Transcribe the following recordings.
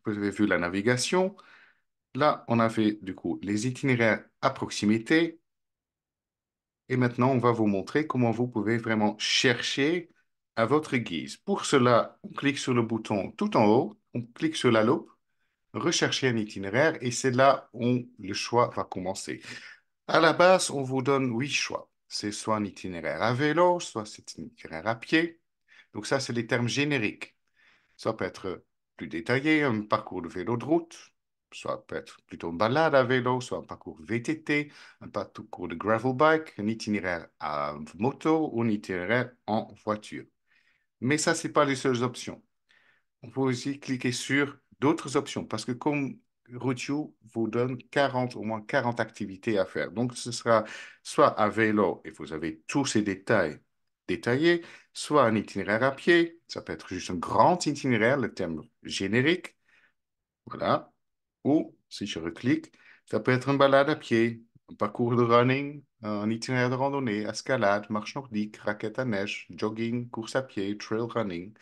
vous avez vu la navigation. Là, on a fait du coup les itinéraires à proximité. Et maintenant, on va vous montrer comment vous pouvez vraiment chercher à votre guise. Pour cela, on clique sur le bouton tout en haut, on clique sur la loupe, rechercher un itinéraire et c'est là où le choix va commencer. À la base, on vous donne 8 choix. C'est soit un itinéraire à vélo, soit c'est un itinéraire à pied. Donc ça, c'est les termes génériques. Ça peut être plus détaillé, un parcours de vélo de route, soit peut être plutôt une balade à vélo, soit un parcours VTT, un parcours de gravel bike, un itinéraire à moto ou un itinéraire en voiture. Mais ça, ce n'est pas les seules options. On peut aussi cliquer sur d'autres options parce que comme Routio vous donne 40, au moins 40 activités à faire. Donc, ce sera soit à vélo et vous avez tous ces détails détaillés, soit un itinéraire à pied. Ça peut être juste un grand itinéraire, le thème générique. Voilà. Ou, si je reclique, ça peut être une balade à pied, un parcours de running, un itinéraire de randonnée, escalade, marche nordique, raquette à neige, jogging, course à pied, trail running,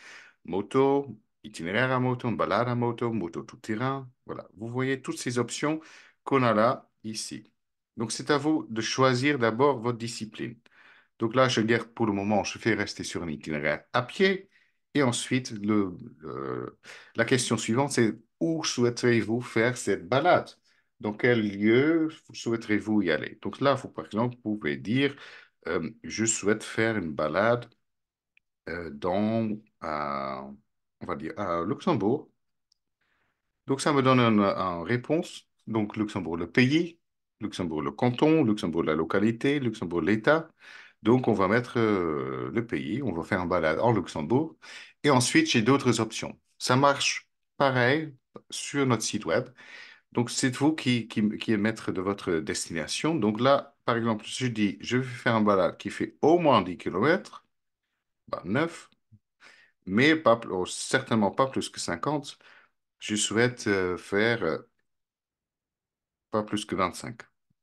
moto, itinéraire à moto, une balade à moto, moto tout terrain. Voilà. Vous voyez toutes ces options qu'on a là, ici. Donc, c'est à vous de choisir d'abord votre discipline. Donc là, je garde pour le moment, je fais rester sur un itinéraire à pied. Et ensuite, la question suivante, c'est où souhaiterez-vous faire cette balade? Dans quel lieu souhaiterez-vous y aller? Donc là, vous, par exemple, vous pouvez dire, je souhaite faire une balade on va dire, à Luxembourg. Donc, ça me donne une réponse. Donc, Luxembourg, le pays, Luxembourg, le canton, Luxembourg, la localité, Luxembourg, l'État. Donc, on va mettre le pays, on va faire un balade en Luxembourg. Et ensuite, j'ai d'autres options. Ça marche pareil sur notre site web. Donc, c'est vous qui êtes maître de votre destination. Donc là, par exemple, je dis, je vais faire un balade qui fait au moins 10 kilomètres, 9, mais pas, certainement pas plus que 50. Je souhaite faire pas plus que 25.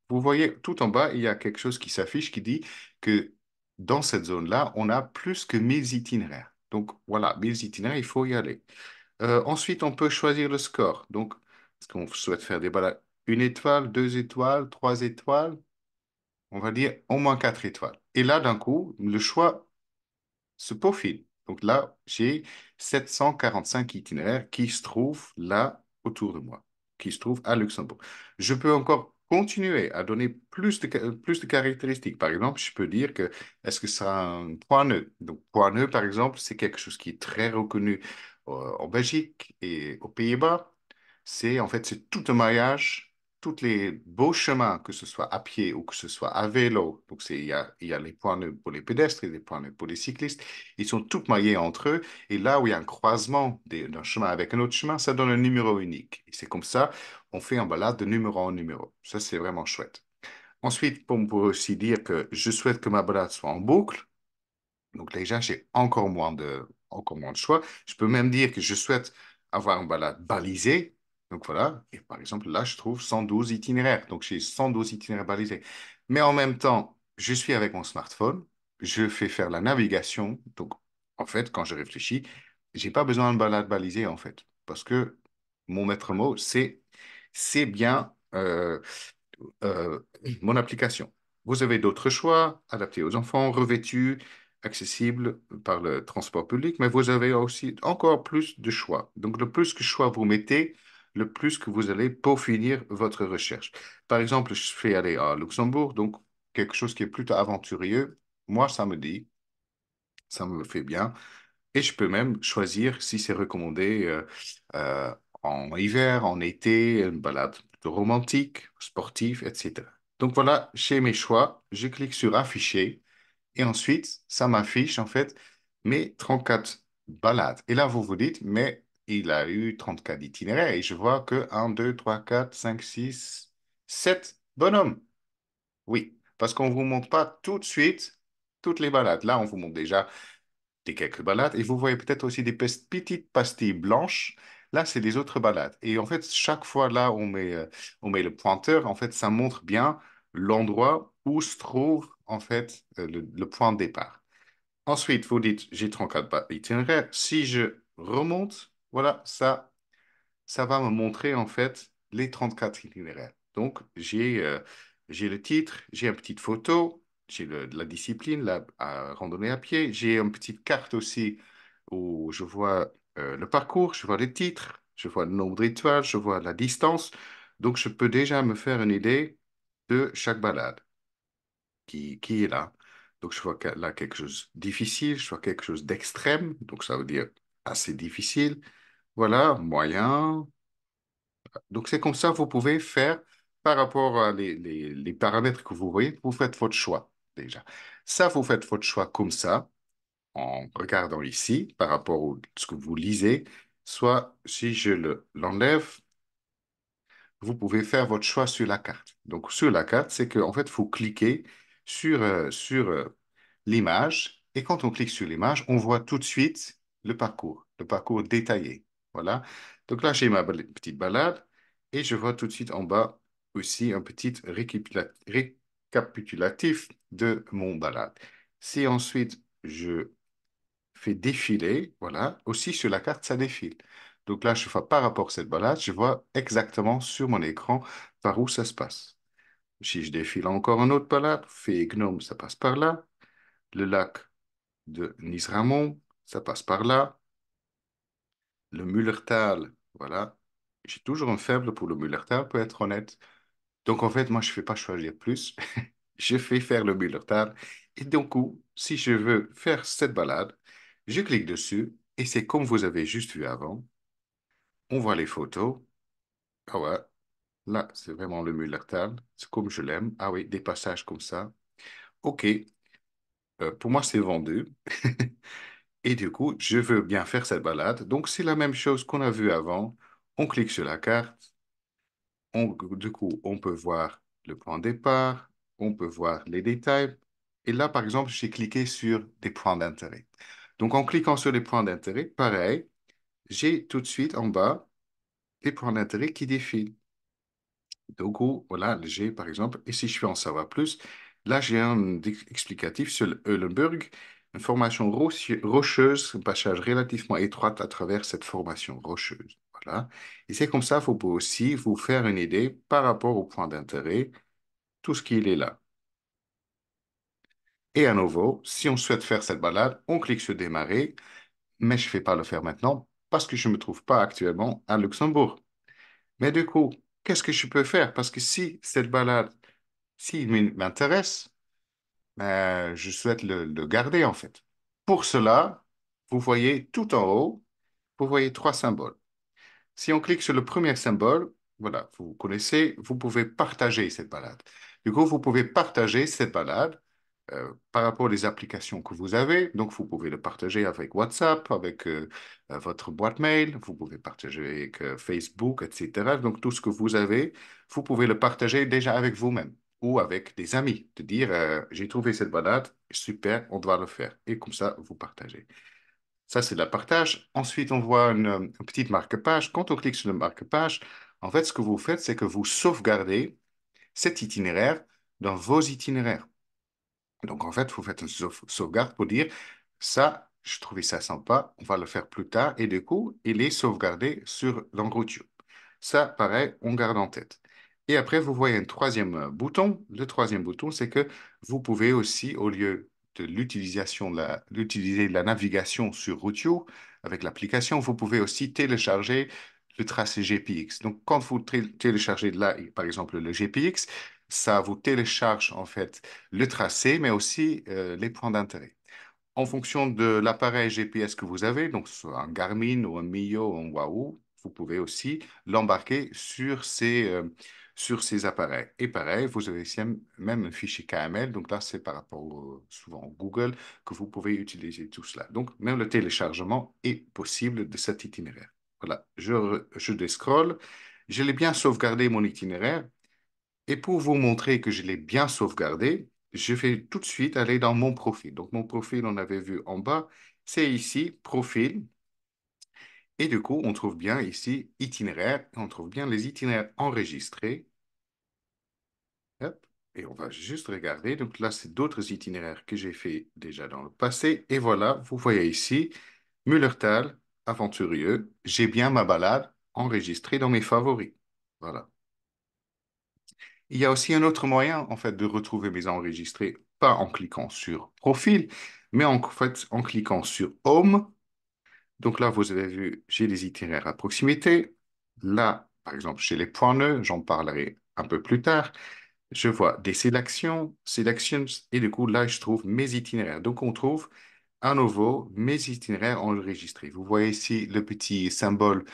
Vous voyez, tout en bas, il y a quelque chose qui s'affiche qui dit que dans cette zone-là, on a plus que 1000 itinéraires. Donc voilà, 1000 itinéraires, il faut y aller. Ensuite, on peut choisir le score. Donc, est-ce qu'on souhaite faire des balades 1 étoile, 2 étoiles, 3 étoiles? On va dire au moins 4 étoiles. Et là, d'un coup, le choix se peaufine. Donc là, j'ai 745 itinéraires qui se trouvent là autour de moi, qui se trouvent à Luxembourg. Je peux encore continuer à donner plus de caractéristiques. Par exemple, je peux dire que est-ce que ça sera un point nœud? Donc, point nœud, par exemple, c'est quelque chose qui est très reconnu en Belgique et aux Pays-Bas. C'est en fait, c'est tout un maillage, tous les beaux chemins, que ce soit à pied ou que ce soit à vélo. Donc, il y a les points nœuds pour les pédestres et les points nœuds pour les cyclistes. Ils sont tous maillés entre eux. Et là où il y a un croisement d'un chemin avec un autre chemin, ça donne un numéro unique. Et c'est comme ça, on fait un balade de numéro en numéro. Ça, c'est vraiment chouette. Ensuite, on peut aussi dire que je souhaite que ma balade soit en boucle. Donc déjà, j'ai encore moins de choix. Je peux même dire que je souhaite avoir une balade balisée. Donc voilà, et par exemple, là, je trouve 112 itinéraires. Donc j'ai 112 itinéraires balisés. Mais en même temps, je suis avec mon smartphone, je fais faire la navigation. Donc en fait, quand je réfléchis, j'ai pas besoin de balade balisée en fait. Parce que mon maître mot, c'est bien euh, mon application. Vous avez d'autres choix, adaptés aux enfants, revêtus, accessibles par le transport public, mais vous avez aussi encore plus de choix. Donc, le plus que choix vous mettez, le plus que vous allez peaufiner votre recherche. Par exemple, je fais aller à Luxembourg, donc quelque chose qui est plutôt aventureux. Moi, ça me dit, ça me fait bien. Et je peux même choisir si c'est recommandé euh, en hiver, en été, une balade plutôt romantique, sportive, etc. Donc voilà, j'ai mes choix. Je clique sur afficher et ensuite, ça m'affiche en fait mes 34 balades. Et là, vous vous dites, mais il a eu 34 itinéraires et je vois que 7 bonhommes. Oui, parce qu'on ne vous montre pas tout de suite toutes les balades. Là, on vous montre déjà des quelques balades. Et vous voyez peut-être aussi des petites pastilles blanches. Là, c'est des autres balades. Et en fait, chaque fois là, on met le pointeur. En fait, ça montre bien l'endroit où se trouve en fait le point de départ. Ensuite, vous dites, j'ai 34 itinéraires. Si je remonte, voilà, ça. ça va me montrer en fait les 34 itinéraires. Donc, j'ai le titre, j'ai une petite photo, j'ai la discipline, la randonnée à pied, j'ai une petite carte aussi où je vois le parcours, je vois les titres, je vois le nombre d'étoiles, je vois la distance. Donc, je peux déjà me faire une idée de chaque balade qui est là. Donc, je vois là quelque chose de difficile, je vois quelque chose d'extrême, donc ça veut dire assez difficile. Voilà, moyen. Donc, c'est comme ça, vous pouvez faire par rapport à les paramètres que vous voyez, vous faites votre choix déjà. Ça, vous faites votre choix comme ça, en regardant ici, par rapport à ce que vous lisez. Soit, si je l'enlève, vous pouvez faire votre choix sur la carte. Donc, sur la carte, c'est qu'en fait, il faut cliquer sur l'image. Et quand on clique sur l'image, on voit tout de suite le parcours détaillé. Voilà. Donc là, j'ai ma petite balade et je vois tout de suite en bas aussi un petit récapitulatif de mon balade. Si ensuite je fais défiler, voilà, aussi sur la carte, ça défile. Donc là, je vois par rapport à cette balade, je vois exactement sur mon écran par où ça se passe. Si je défile encore une autre balade, Fée Gnome, ça passe par là. Le lac de Nisramon, ça passe par là. Le Mullertal, voilà. J'ai toujours un faible pour le Mullertal, pour être honnête. Donc en fait, moi, je ne fais pas choisir plus. Je fais faire le Mullertal. Et donc, si je veux faire cette balade, je clique dessus et c'est comme vous avez juste vu avant. On voit les photos. Ah ouais, là, c'est vraiment le Mullertal. C'est comme je l'aime. Ah oui, des passages comme ça. OK, pour moi, c'est vendu. Et du coup, je veux bien faire cette balade. Donc, c'est la même chose qu'on a vu avant. On clique sur la carte. Du coup, on peut voir le point de départ. On peut voir les détails. Et là, par exemple, j'ai cliqué sur des points d'intérêt. Donc, en cliquant sur les points d'intérêt, pareil, j'ai tout de suite en bas des points d'intérêt qui défilent. Donc, voilà, j'ai par exemple, et si je veux en savoir plus, là j'ai un explicatif sur le Eulenburg, une formation rocheuse, un passage relativement étroit à travers cette formation rocheuse. Voilà. Et c'est comme ça, vous pouvez aussi vous faire une idée par rapport au point d'intérêt, tout ce qu'il est là. Et à nouveau, si on souhaite faire cette balade, on clique sur démarrer, mais je ne vais pas le faire maintenant parce que je ne me trouve pas actuellement à Luxembourg. Mais du coup, qu'est-ce que je peux faire? Parce que si cette balade s'il m'intéresse, je souhaite le garder en fait. Pour cela, vous voyez tout en haut, vous voyez trois symboles. Si on clique sur le premier symbole, voilà, vous connaissez, vous pouvez partager cette balade. Du coup, vous pouvez partager cette balade par rapport aux applications que vous avez. Donc, vous pouvez le partager avec WhatsApp, avec votre boîte mail, vous pouvez partager avec Facebook, etc. Donc, tout ce que vous avez, vous pouvez le partager déjà avec vous-même ou avec des amis, de dire, j'ai trouvé cette balade, super, on doit le faire. Et comme ça, vous partagez. Ça, c'est le partage. Ensuite, on voit une petite marque-page. Quand on clique sur le marque-page, en fait, ce que vous faites, c'est que vous sauvegardez cet itinéraire dans vos itinéraires. Donc, en fait, vous faites une sauvegarde pour dire, ça, je trouvais ça sympa, on va le faire plus tard. Et du coup, il est sauvegardé sur l'Android. Ça, pareil, on garde en tête. Et après, vous voyez un troisième bouton. Le troisième bouton, c'est que vous pouvez aussi, au lieu de l'utilisation d'utiliser la navigation sur Routio avec l'application, vous pouvez aussi télécharger le tracé GPX. Donc, quand vous téléchargez là, par exemple, le GPX, ça vous télécharge en fait le tracé, mais aussi les points d'intérêt. En fonction de l'appareil GPS que vous avez, donc soit un Garmin ou un Mio ou un Wahoo, vous pouvez aussi l'embarquer sur ces appareils. Et pareil, vous avez aussi même un fichier KML, donc là c'est par rapport souvent au Google que vous pouvez utiliser tout cela. Donc même le téléchargement est possible de cet itinéraire. Voilà, je descrolle, je l'ai bien sauvegardé mon itinéraire. Et pour vous montrer que je l'ai bien sauvegardé, je vais tout de suite aller dans mon profil. Donc, mon profil, on avait vu en bas, c'est ici, profil. Et du coup, on trouve bien ici itinéraire. On trouve bien les itinéraires enregistrés. Hop. Et on va juste regarder. Donc là, c'est d'autres itinéraires que j'ai fait déjà dans le passé. Et voilà, vous voyez ici, Mullertal, aventurieux. J'ai bien ma balade enregistrer dans mes favoris. Voilà. Il y a aussi un autre moyen, en fait, de retrouver mes enregistrés, pas en cliquant sur Profil, mais en fait, en cliquant sur Home. Donc là, vous avez vu, j'ai les itinéraires à proximité. Là, par exemple, chez les points nœuds, j'en parlerai un peu plus tard. Je vois des sélections, selections, et du coup, là, je trouve mes itinéraires. Donc, on trouve à nouveau mes itinéraires enregistrés. Vous voyez ici le petit symbole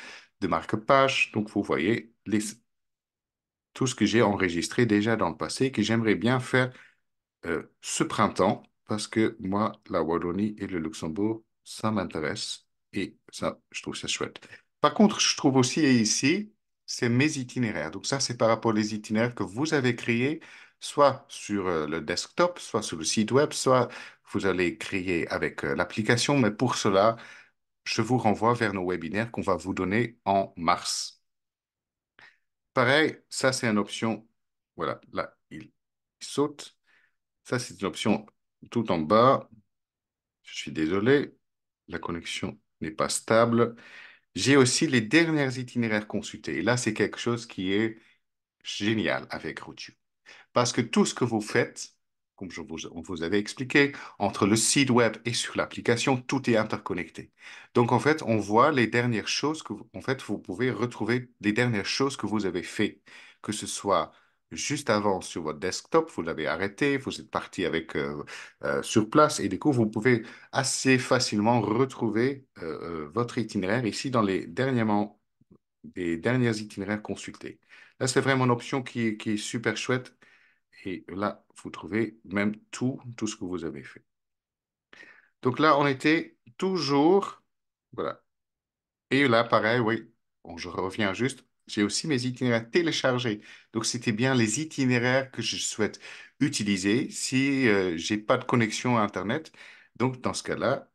de marque-page. Donc, vous voyez tout ce que j'ai enregistré déjà dans le passé et que j'aimerais bien faire ce printemps parce que moi, la Wallonie et le Luxembourg, ça m'intéresse et ça, je trouve ça chouette. Par contre, je trouve aussi ici, c'est mes itinéraires. Donc ça, c'est par rapport aux itinéraires que vous avez créés, soit sur le desktop, soit sur le site web, soit vous allez créer avec l'application. Mais pour cela, je vous renvoie vers nos webinaires qu'on va vous donner en mars. Pareil, ça, c'est une option. Voilà, là, il saute. Ça, c'est une option tout en bas. Je suis désolé, la connexion n'est pas stable. J'ai aussi les derniers itinéraires consultés. Et là, c'est quelque chose qui est génial avec Routio. Parce que tout ce que vous faites, comme on vous avait expliqué, entre le site web et sur l'application, tout est interconnecté. Donc, en fait, on voit les dernières choses en fait, vous pouvez retrouver les dernières choses que vous avez fait, que ce soit juste avant sur votre desktop, vous l'avez arrêté, vous êtes parti avec sur place, et du coup, vous pouvez assez facilement retrouver votre itinéraire ici dans les derniers itinéraires consultés. Là, c'est vraiment une option qui est super chouette et là, vous trouvez même tout ce que vous avez fait. Donc là, on était toujours... Voilà. Et là, pareil, oui, bon, je reviens juste. J'ai aussi mes itinéraires téléchargés. Donc, c'était bien les itinéraires que je souhaite utiliser si j'ai pas de connexion à Internet. Donc, dans ce cas-là,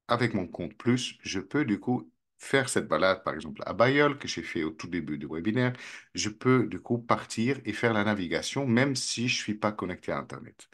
avec mon compte Plus, je peux du coup faire cette balade, par exemple, à Bayonne, que j'ai fait au tout début du webinaire. Je peux du coup partir et faire la navigation, même si je ne suis pas connecté à Internet.